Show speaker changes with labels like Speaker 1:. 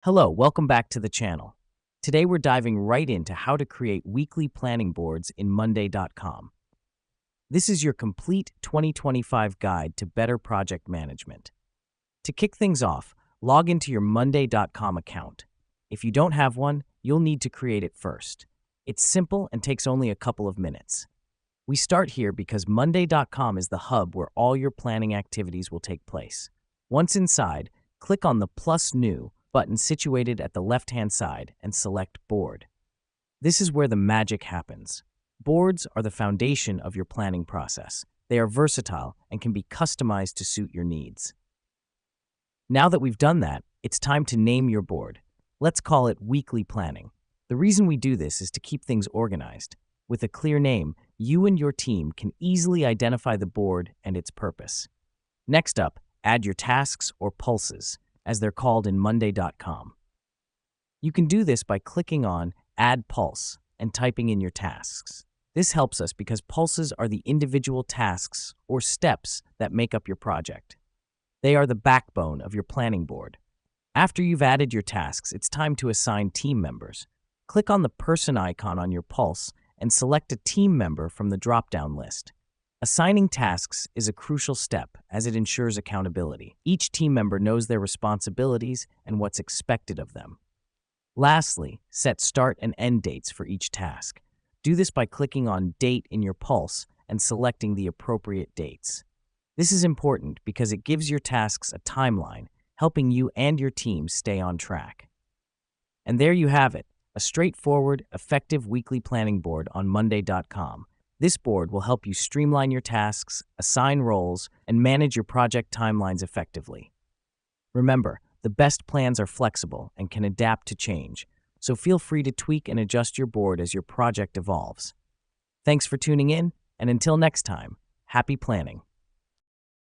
Speaker 1: Hello, welcome back to the channel. Today we're diving right into how to create weekly planning boards in Monday.com. This is your complete 2025 guide to better project management. To kick things off, log into your Monday.com account. If you don't have one, you'll need to create it first. It's simple and takes only a couple of minutes. We start here because Monday.com is the hub where all your planning activities will take place. Once inside, click on the plus new button situated at the left-hand side and select Board. This is where the magic happens. Boards are the foundation of your planning process. They are versatile and can be customized to suit your needs. Now that we've done that, it's time to name your board. Let's call it Weekly Planning. The reason we do this is to keep things organized. With a clear name, you and your team can easily identify the board and its purpose. Next up, add your tasks or pulses, as they're called in Monday.com. You can do this by clicking on Add Pulse and typing in your tasks. This helps us because pulses are the individual tasks or steps that make up your project. They are the backbone of your planning board. After you've added your tasks, it's time to assign team members. Click on the person icon on your pulse and select a team member from the drop-down list. Assigning tasks is a crucial step as it ensures accountability. Each team member knows their responsibilities and what's expected of them. Lastly, set start and end dates for each task. Do this by clicking on Date in your pulse and selecting the appropriate dates. This is important because it gives your tasks a timeline, helping you and your team stay on track. And there you have it, a straightforward, effective weekly planning board on Monday.com. This board will help you streamline your tasks, assign roles, and manage your project timelines effectively. Remember, the best plans are flexible and can adapt to change, so feel free to tweak and adjust your board as your project evolves. Thanks for tuning in, and until next time, happy planning.